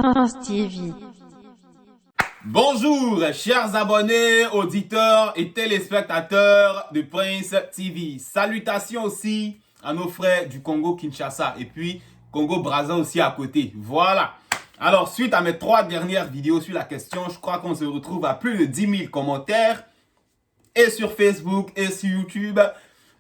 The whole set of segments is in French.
Prince TV. Bonjour, chers abonnés, auditeurs et téléspectateurs de Prince TV. Salutations aussi à nos frères du Congo-Kinshasa et puis Congo-Brazza aussi à côté. Voilà. Alors, suite à mes 3 dernières vidéos sur la question, je crois qu'on se retrouve à plus de 10 000 commentaires. Et sur Facebook et sur YouTube.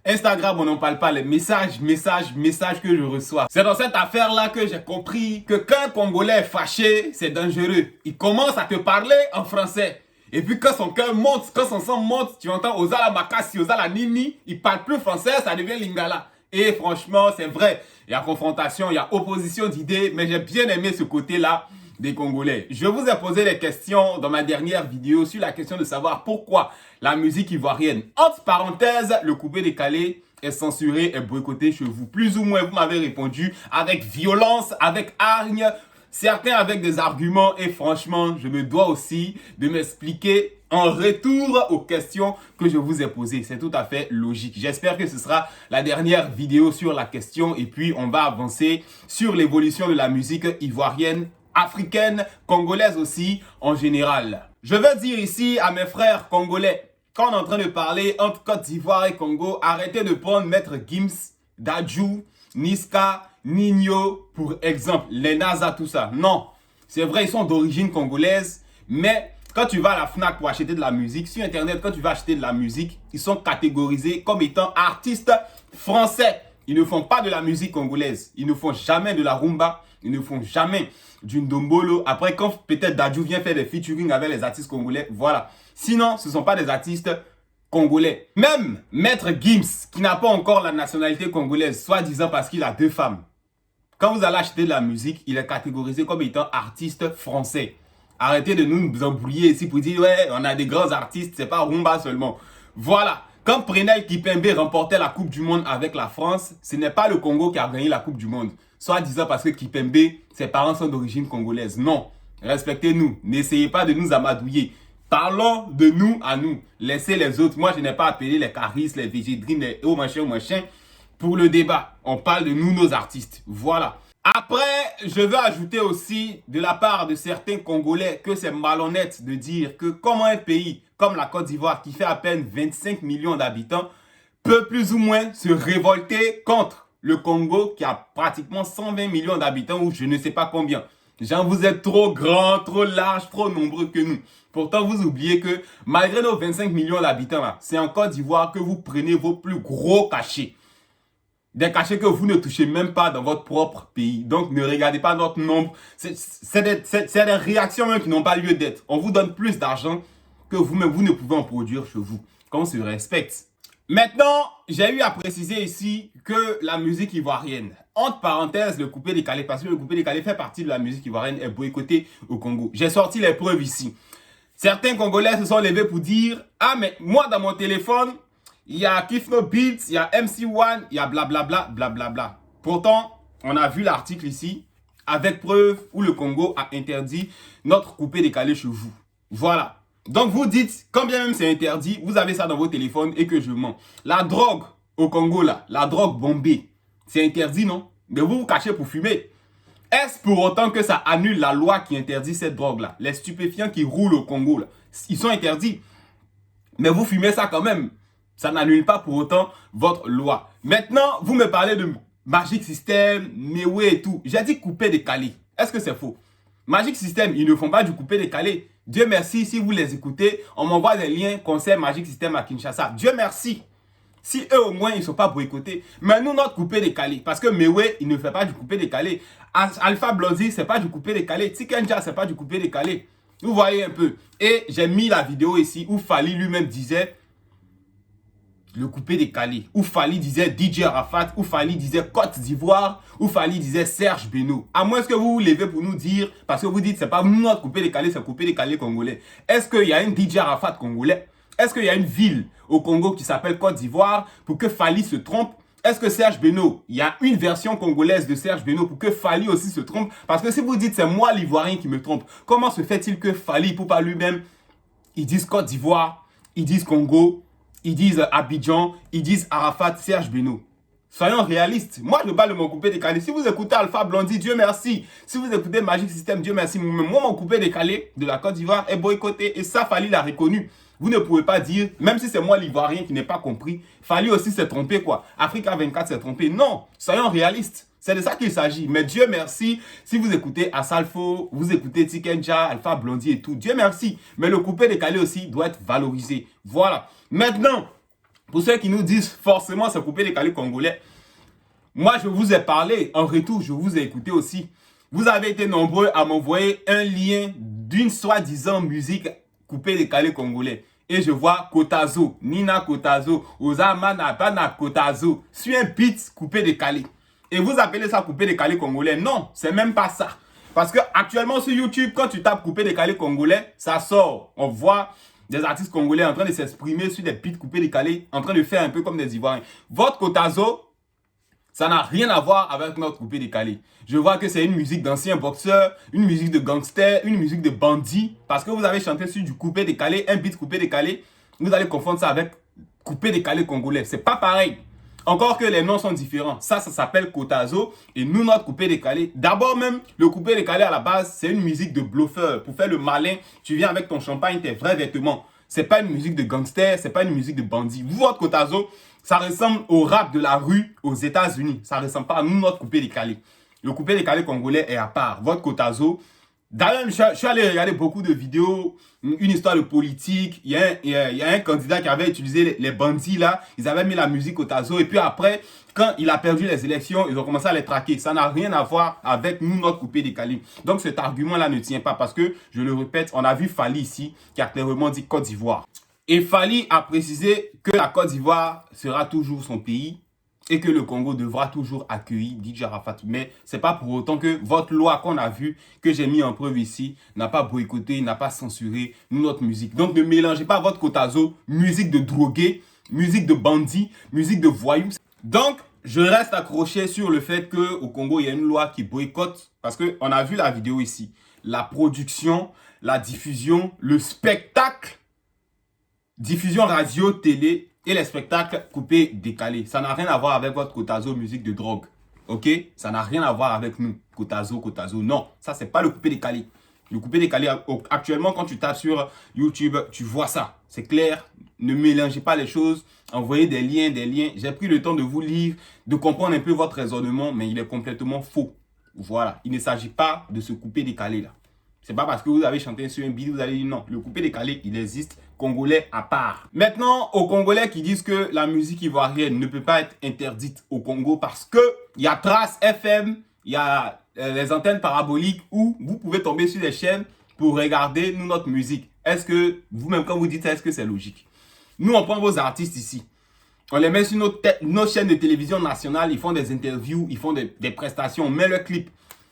Instagram, on n'en parle pas, les messages que je reçois. C'est dans cette affaire-là que j'ai compris que quand un Congolais est fâché, c'est dangereux. Il commence à te parler en français. Et puis quand son cœur monte, quand son sang monte, tu entends Ozala Makasi, Ozala Nini, il parle plus français, ça devient Lingala. Et franchement, c'est vrai, il y a confrontation, il y a opposition d'idées, mais j'ai bien aimé ce côté-là des Congolais. Je vous ai posé des questions dans ma dernière vidéo sur la question de savoir pourquoi la musique ivoirienne, entre parenthèses, le coupé-décalé est censuré et boycotté chez vous. Plus ou moins, vous m'avez répondu avec violence, avec hargne, certains avec des arguments et franchement, je me dois aussi de m'expliquer en retour aux questions que je vous ai posées. C'est tout à fait logique. J'espère que ce sera la dernière vidéo sur la question et puis on va avancer sur l'évolution de la musique ivoirienne, africaine, congolaise aussi en général. Je veux dire ici à mes frères congolais, quand on est en train de parler entre Côte d'Ivoire et Congo, arrêtez de prendre Maître Gims, Dadju, Niska, Nino pour exemple, les NASA, tout ça. Non, c'est vrai, ils sont d'origine congolaise, mais quand tu vas à la FNAC pour acheter de la musique, sur Internet, quand tu vas acheter de la musique, ils sont catégorisés comme étant artistes français. Ils ne font pas de la musique congolaise. Ils ne font jamais de la rumba. Ils ne font jamais du ndombolo. Après, quand peut-être Dadju vient faire des featuring avec les artistes congolais, voilà. Sinon, ce ne sont pas des artistes congolais. Même Maître Gims, qui n'a pas encore la nationalité congolaise, soi-disant parce qu'il a 2 femmes. Quand vous allez acheter de la musique, il est catégorisé comme étant artiste français. Arrêtez de nous embrouiller ici pour dire, ouais, on a des grands artistes, c'est pas rumba seulement. Voilà. Quand Prenel Kipembe remportait la Coupe du Monde avec la France, ce n'est pas le Congo qui a gagné la Coupe du Monde. Soit disant parce que Kipembe, ses parents sont d'origine congolaise. Non. Respectez-nous. N'essayez pas de nous amadouiller. Parlons de nous à nous. Laissez les autres. Moi, je n'ai pas appelé les Caris, les Végédrines, les oh machin, pour le débat. On parle de nous, nos artistes. Voilà. Après, je veux ajouter aussi de la part de certains Congolais que c'est malhonnête de dire que comment un pays comme la Côte d'Ivoire qui fait à peine 25 millions d'habitants peut plus ou moins se révolter contre le Congo qui a pratiquement 120 millions d'habitants ou je ne sais pas combien. Genre vous êtes trop grands, trop larges, trop nombreux que nous. Pourtant vous oubliez que malgré nos 25 millions d'habitants là, c'est en Côte d'Ivoire que vous prenez vos plus gros cachets. Des cachets que vous ne touchez même pas dans votre propre pays. Donc, ne regardez pas notre nombre. C'est des réactions même qui n'ont pas lieu d'être. On vous donne plus d'argent que vous-même, vous ne pouvez en produire chez vous. Qu'on se respecte. Maintenant, j'ai eu à préciser ici que la musique ivoirienne, entre parenthèses, le coupé-décalé, parce que le coupé-décalé fait partie de la musique ivoirienne, est boycotté au Congo. J'ai sorti les preuves ici. Certains Congolais se sont levés pour dire « Ah, mais moi, dans mon téléphone, il y a Kifno Beats, il y a MC1, il y a blablabla, blablabla. » Pourtant, on a vu l'article ici, avec preuve où le Congo a interdit notre coupé-décalé chez vous. Voilà. Donc vous dites, quand bien même c'est interdit, vous avez ça dans vos téléphones et que je mens. La drogue au Congo là, la drogue bombée, c'est interdit non? Mais vous vous cachez pour fumer. Est-ce pour autant que ça annule la loi qui interdit cette drogue là? Les stupéfiants qui roulent au Congo là, ils sont interdits. Mais vous fumez ça quand même. Ça n'annule pas pour autant votre loi. Maintenant, vous me parlez de Magic System, Mewé et tout. J'ai dit coupé-décalé. Est-ce que c'est faux? Magic System, ils ne font pas du coupé-décalé. Dieu merci, si vous les écoutez, on m'envoie des liens concernant Magic System à Kinshasa. Dieu merci. Si eux au moins, ils ne sont pas boycottés. Mais nous, notre coupé-décalé. Parce que Mewé, il ne fait pas du coupé-décalé. Alpha Blondie, c'est pas du coupé-décalé. Tikenja, c'est pas du coupé-décalé. Vous voyez un peu. Et j'ai mis la vidéo ici où Fally lui-même disait le coupé-décalé. Où Fally disait DJ Arafat, où Fally disait Côte d'Ivoire, où Fally disait Serge Beno. À moins que vous vous levez pour nous dire, parce que vous dites c'est pas notre coupé-décalé, c'est coupé-décalé congolais. Est-ce qu'il y a un DJ Arafat congolais? Est-ce qu'il y a une ville au Congo qui s'appelle Côte d'Ivoire pour que Fally se trompe? Est-ce que Serge Beno, il y a une version congolaise de Serge Beno pour que Fally aussi se trompe? Parce que si vous dites c'est moi l'Ivoirien qui me trompe, comment se fait-il que Fally, pour pas lui-même, ils disent Côte d'Ivoire, ils disent Congo, ils disent Abidjan, ils disent Arafat, Serge Beno? Soyons réalistes. Moi, je parle de mon coupé décalé. Si vous écoutez Alpha Blondy, Dieu merci. Si vous écoutez Magic System, Dieu merci. Moi, mon coupé décalé de la Côte d'Ivoire est boycotté. Et ça, Fally l'a reconnu. Vous ne pouvez pas dire, même si c'est moi l'Ivoirien qui n'ai pas compris, Fally aussi s'est trompé, quoi. Africa 24 s'est trompé. Non, soyons réalistes. C'est de ça qu'il s'agit. Mais Dieu merci, si vous écoutez Asalfo, vous écoutez Tikenja, Alpha Blondy et tout, Dieu merci. Mais le coupé décalé aussi doit être valorisé. Voilà. Maintenant, pour ceux qui nous disent forcément ce coupé décalé congolais, moi je vous ai parlé, en retour je vous ai écouté aussi. Vous avez été nombreux à m'envoyer un lien d'une soi-disant musique coupé décalé congolais. Et je vois Kotazo, Nina Kotazo, Ozamana Bana Kotazo, sur un beat coupé décalé. Et vous appelez ça coupé décalé congolais? Non, c'est même pas ça. Parce que actuellement sur YouTube, quand tu tapes coupé décalé congolais, ça sort. On voit des artistes congolais en train de s'exprimer sur des beats coupés décalés, en train de faire un peu comme des Ivoiriens. Votre Kotazo, ça n'a rien à voir avec notre coupé décalé. Je vois que c'est une musique d'anciens boxeurs, une musique de gangsters, une musique de bandits. Parce que vous avez chanté sur du coupé décalé, un beat coupé décalé, vous allez confondre ça avec coupé décalé congolais. C'est pas pareil. Encore que les noms sont différents. Ça s'appelle Kotazo. Et nous, notre coupé décalé. D'abord même, le coupé décalé à la base, c'est une musique de bluffeur. Pour faire le malin, tu viens avec ton champagne, tes vrais vêtements. C'est pas une musique de gangster, c'est pas une musique de bandit. Vous, votre Kotazo, ça ressemble au rap de la rue aux États-Unis. Ça ressemble pas à nous, notre coupé décalé. Le coupé décalé congolais est à part. Votre Kotazo, d'ailleurs, je suis allé regarder beaucoup de vidéos, une histoire de politique. Il y a un candidat qui avait utilisé les bandits là. Ils avaient mis la musique au tazo. Et puis après, quand il a perdu les élections, ils ont commencé à les traquer. Ça n'a rien à voir avec nous, notre coupé décalé. Donc cet argument-là ne tient pas parce que, je le répète, on a vu Fally ici qui a clairement dit Côte d'Ivoire. Et Fally a précisé que la Côte d'Ivoire sera toujours son pays. Et que le Congo devra toujours accueillir DJ Arafat. Mais ce n'est pas pour autant que votre loi qu'on a vue, que j'ai mis en preuve ici, n'a pas boycotté, n'a pas censuré notre musique. Donc ne mélangez pas votre Kotazo, musique de drogués, musique de bandits, musique de voyous. Donc je reste accroché sur le fait qu'au Congo, il y a une loi qui boycotte. Parce qu'on a vu la vidéo ici. La production, la diffusion, le spectacle, diffusion radio, télé, et les spectacles coupés, décalés. Ça n'a rien à voir avec votre Kotazo musique de drogue. Ok? Ça n'a rien à voir avec nous. Kotazo. Non, ça, c'est pas le coupé décalé. Le coupé décalé, actuellement, quand tu tapes sur YouTube, tu vois ça. C'est clair. Ne mélangez pas les choses. Envoyez des liens. J'ai pris le temps de vous lire, de comprendre un peu votre raisonnement, mais il est complètement faux. Voilà. Il ne s'agit pas de ce coupé décalé là. C'est pas parce que vous avez chanté sur un beat, vous allez dire non. Le coupé décalé, il existe. Congolais à part. Maintenant, aux Congolais qui disent que la musique ivoirienne ne peut pas être interdite au Congo parce que il y a Trace FM, il y a les antennes paraboliques où vous pouvez tomber sur des chaînes pour regarder nous, notre musique. Est-ce que, vous-même quand vous dites ça, est-ce que c'est logique? Nous, on prend vos artistes ici. On les met sur nos chaînes de télévision nationales, ils font des interviews, ils font des prestations, on met le clip.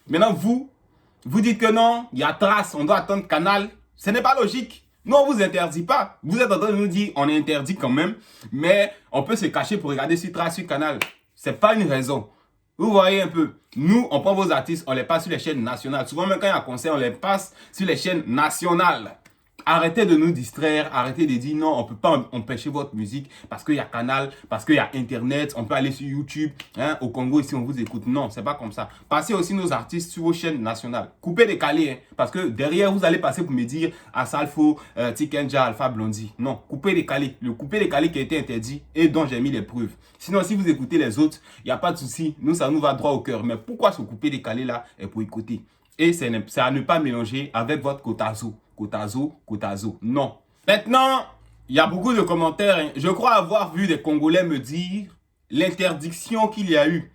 Maintenant, vous dites que non, il y a Trace, on doit attendre Canal. Ce n'est pas logique. Nous, on ne vous interdit pas. Vous êtes en train de nous dire on est interdit quand même, mais on peut se cacher pour regarder sur Trace, sur Canal. Ce n'est pas une raison. Vous voyez un peu. Nous, on prend vos artistes, on les passe sur les chaînes nationales. Souvent, même quand il y a un concert, on les passe sur les chaînes nationales. Arrêtez de nous distraire, arrêtez de dire non, on ne peut pas empêcher votre musique parce qu'il y a Canal, parce qu'il y a Internet, on peut aller sur YouTube. Hein, au Congo, ici, on vous écoute. Non, c'est pas comme ça. Passez aussi nos artistes sur vos chaînes nationales. Coupez décalé, hein, parce que derrière, vous allez passer pour me dire Asalfo, Tikenja, Alpha Blondy. Non, coupez décalé. Le coupé décalé qui a été interdit et dont j'ai mis les preuves. Sinon, si vous écoutez les autres, il n'y a pas de souci. Nous, ça nous va droit au cœur. Mais pourquoi ce coupé décalé là est pour écouter? Et c'est à ne pas mélanger avec votre Kotazo. Kotazo. Non. Maintenant, il y a beaucoup de commentaires. Hein. Je crois avoir vu des Congolais me dire l'interdiction qu'il y a eu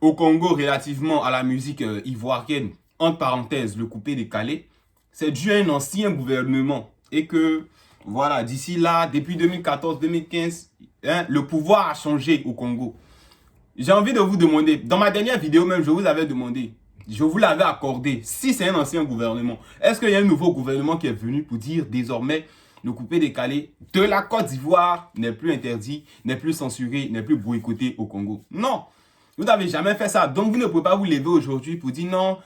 au Congo relativement à la musique ivoirienne, entre parenthèses, le coupé décalé, c'est dû à un ancien gouvernement. Et que, voilà, d'ici là, depuis 2014-2015, hein, le pouvoir a changé au Congo. J'ai envie de vous demander, dans ma dernière vidéo même, je vous avais demandé, je vous l'avais accordé, si c'est un ancien gouvernement, est-ce qu'il y a un nouveau gouvernement qui est venu pour dire désormais le coupé décalé de la Côte d'Ivoire n'est plus interdit, n'est plus censuré, n'est plus boycotté au Congo? Non, vous n'avez jamais fait ça. Donc vous ne pouvez pas vous lever aujourd'hui pour dire non,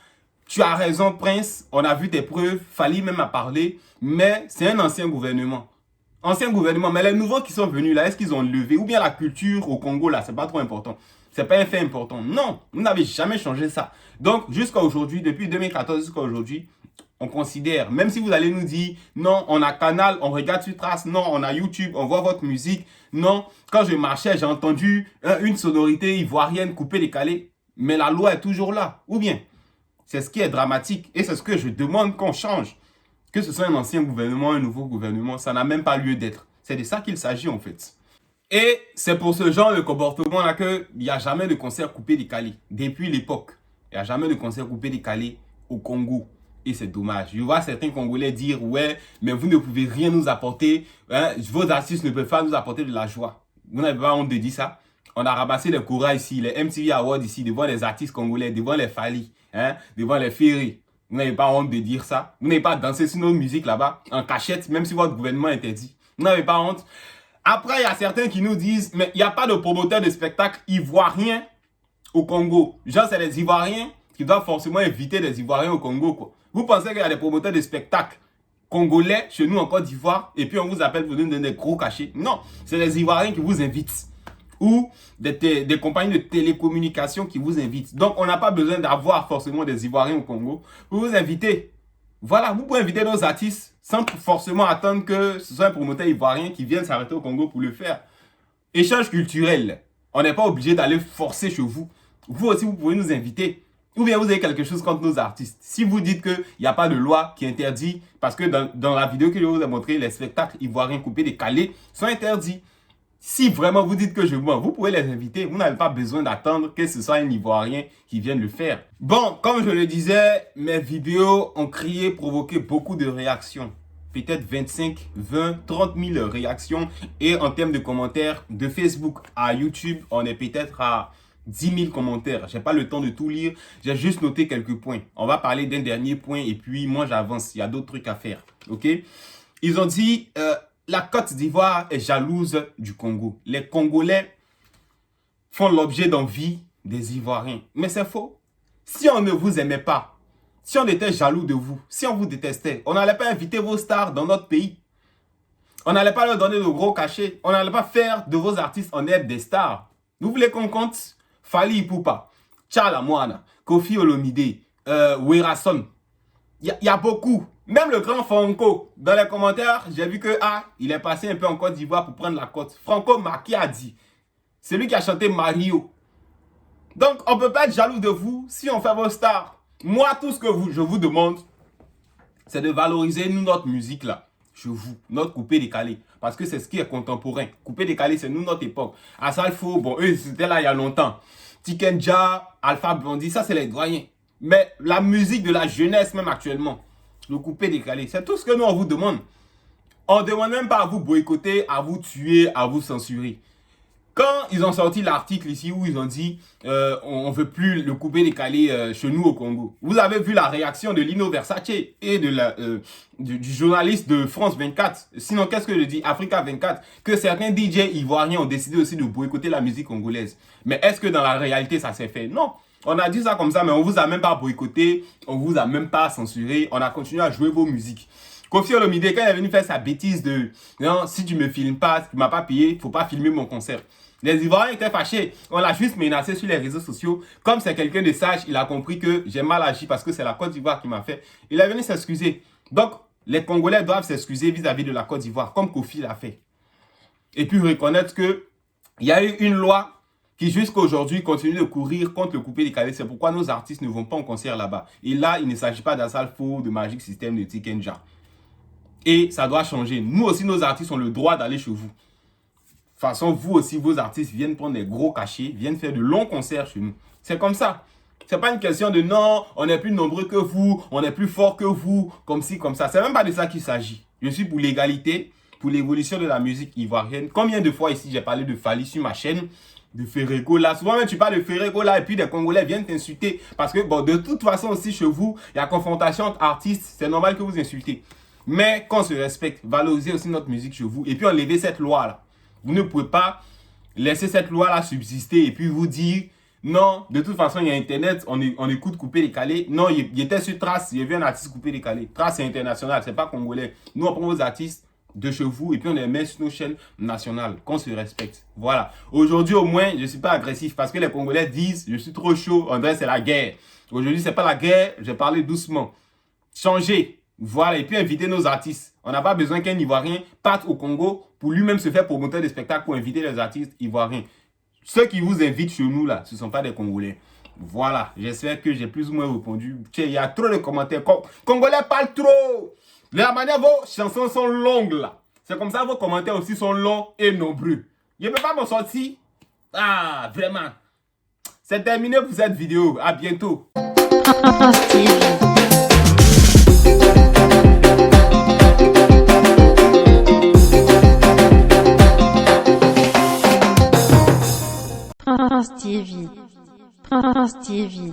tu as raison Prince, on a vu tes preuves, Fally même a parlé, mais c'est un ancien gouvernement. Ancien gouvernement, mais les nouveaux qui sont venus là, est-ce qu'ils ont levé? Ou bien la culture au Congo là, c'est pas trop important. C'est pas un fait important. Non, vous n'avez jamais changé ça. Donc, jusqu'à aujourd'hui, depuis 2014 jusqu'à aujourd'hui, on considère, même si vous allez nous dire, non, on a Canal, on regarde sur Trace, non, on a YouTube, on voit votre musique, non, quand je marchais, j'ai entendu une sonorité ivoirienne coupée, décalée, mais la loi est toujours là. Ou bien, c'est ce qui est dramatique et c'est ce que je demande qu'on change. Que ce soit un ancien gouvernement, un nouveau gouvernement, ça n'a même pas lieu d'être. C'est de ça qu'il s'agit en fait. Et c'est pour ce genre de comportement-là qu'il n'y a jamais de concert coupé décalé. Depuis l'époque, il n'y a jamais de concert coupé décalé au Congo. Et c'est dommage. Je vois certains Congolais dire, ouais, mais vous ne pouvez rien nous apporter. Hein, vos artistes ne peuvent pas nous apporter de la joie. Vous n'avez pas honte de dire ça? On a ramassé les courants ici, les MTV Awards ici, devant les artistes congolais, devant les Fali, hein, devant les Ferry. Vous n'avez pas honte de dire ça? Vous n'avez pas dansé sur nos musiques là-bas, en cachette, même si votre gouvernement interdit. Vous n'avez pas honte? Après, il y a certains qui nous disent, mais il n'y a pas de promoteur de spectacle ivoirien au Congo. Genre, c'est les Ivoiriens qui doivent forcément inviter des Ivoiriens au Congo, quoi. Vous pensez qu'il y a des promoteurs de spectacles congolais chez nous en Côte d'Ivoire et puis on vous appelle pour nous donner des gros cachets? Non, c'est les Ivoiriens qui vous invitent. Ou des compagnies de télécommunications qui vous invitent. Donc, on n'a pas besoin d'avoir forcément des Ivoiriens au Congo pour vous inviter. Voilà, vous pouvez inviter nos artistes sans forcément attendre que ce soit un promoteur ivoirien qui vienne s'arrêter au Congo pour le faire. Échange culturel. On n'est pas obligé d'aller forcer chez vous. Vous aussi, vous pouvez nous inviter. Ou bien vous avez quelque chose contre nos artistes. Si vous dites qu'il n'y a pas de loi qui interdit, parce que dans la vidéo que je vous ai montré, les spectacles ivoiriens coupés, décalés sont interdits. Si vraiment vous dites que je mens, vous pouvez les inviter. Vous n'avez pas besoin d'attendre que ce soit un Ivoirien qui vienne le faire. Bon, comme je le disais, mes vidéos ont provoqué beaucoup de réactions. Peut-être 25, 20, 30 000 réactions. Et en termes de commentaires, de Facebook à YouTube, on est peut-être à 10 000 commentaires. Je n'ai pas le temps de tout lire. J'ai juste noté quelques points. On va parler d'un dernier point et puis moi j'avance. Il y a d'autres trucs à faire. Ok? Ils ont dit... la Côte d'Ivoire est jalouse du Congo. Les Congolais font l'objet d'envie des Ivoiriens. Mais c'est faux. Si on ne vous aimait pas, si on était jaloux de vous, si on vous détestait, on n'allait pas inviter vos stars dans notre pays. On n'allait pas leur donner de gros cachets. On n'allait pas faire de vos artistes en aide des stars. Vous voulez qu'on compte Fally Ipupa, Tchala Moana, Kofi Olomide, Werason. Il y a beaucoup. Même le grand Franco, dans les commentaires, j'ai vu que il est passé un peu en Côte d'Ivoire pour prendre la côte. Franco Maki a dit. C'est lui qui a chanté Mario. Donc, on ne peut pas être jaloux de vous si on fait vos stars. Moi, tout ce que je vous demande, c'est de valoriser nous, notre musique là. Chez vous, notre coupé décalé. Parce que c'est ce qui est contemporain. Coupé décalé, c'est nous, notre époque. Asalfo, bon, eux, c'était là il y a longtemps. Tikenja, Alpha Blondie, ça, c'est les doyens. Mais la musique de la jeunesse, même actuellement, le coupé décalé, c'est tout ce que nous, on vous demande. On ne demande même pas à vous boycotter, à vous tuer, à vous censurer. Quand ils ont sorti l'article ici où ils ont dit on ne veut plus le coupé décalé chez nous au Congo, vous avez vu la réaction de Lino Versace et du journaliste de France 24. Sinon, qu'est-ce que je dis? Africa 24. Que certains DJ ivoiriens ont décidé aussi de boycotter la musique congolaise. Mais est-ce que dans la réalité, ça s'est fait? Non. On a dit ça comme ça, mais on ne vous a même pas boycotté, on ne vous a même pas censuré, on a continué à jouer vos musiques. Kofi Olomide, quand il est venu faire sa bêtise de non, si tu ne me filmes pas, si tu ne m'as pas payé, il ne faut pas filmer mon concert. Les Ivoiriens étaient fâchés. On l'a juste menacé sur les réseaux sociaux. Comme c'est quelqu'un de sage, il a compris que j'ai mal agi parce que c'est la Côte d'Ivoire qui m'a fait. Il est venu s'excuser. Donc, les Congolais doivent s'excuser vis-à-vis de la Côte d'Ivoire, comme Kofi l'a fait. Et puis reconnaître qu'il y a eu une loi qui jusqu'à aujourd'hui continue de courir contre le coupé décalé. C'est pourquoi nos artistes ne vont pas en concert là-bas. Et là, il ne s'agit pas d'Asalfo, de Magic System, de Tikenja. Et ça doit changer. Nous aussi, nos artistes ont le droit d'aller chez vous. De toute façon, vous aussi, vos artistes viennent prendre des gros cachets, viennent faire de longs concerts chez nous. C'est comme ça. C'est pas une question de non, on est plus nombreux que vous, on est plus fort que vous, comme ci, comme ça. C'est même pas de ça qu'il s'agit. Je suis pour l'égalité, pour l'évolution de la musique ivoirienne. Combien de fois ici, j'ai parlé de Fally sur ma chaîne, de Ferrego là. Souvent même tu parles de Ferrego là et puis des Congolais viennent t'insulter. Parce que bon, de toute façon aussi chez vous, il y a confrontation entre artistes. C'est normal que vous insultez. Mais qu'on se respecte, valoriser aussi notre musique chez vous et puis enlever cette loi là. Vous ne pouvez pas laisser cette loi là subsister et puis vous dire non, de toute façon il y a internet, on écoute coupé décalé. Non, il était sur Trace, il y avait un artiste coupé décalé. Trace c'est international, c'est pas congolais. Nous on prend vos artistes, de chez vous et puis on les met sur nos chaînes nationales, qu'on se respecte. Voilà. Aujourd'hui, au moins, je ne suis pas agressif parce que les Congolais disent, je suis trop chaud, on dirait c'est la guerre. Aujourd'hui, c'est pas la guerre, j'ai parlé doucement. Changez. Voilà. Et puis inviter nos artistes. On n'a pas besoin qu'un Ivoirien parte au Congo pour lui-même se faire promoteur de spectacles pour inviter les artistes ivoiriens. Ceux qui vous invitent chez nous, là, ce ne sont pas des Congolais. Voilà. J'espère que j'ai plus ou moins répondu. Tiens, il y a trop de commentaires. Congolais parlent trop. De la manière vos chansons sont longues là. C'est comme ça vos commentaires aussi sont longs et nombreux. Je ne peux pas m'en sortir. Ah, vraiment. C'est terminé pour cette vidéo. À bientôt. Prince TV. Prince TV.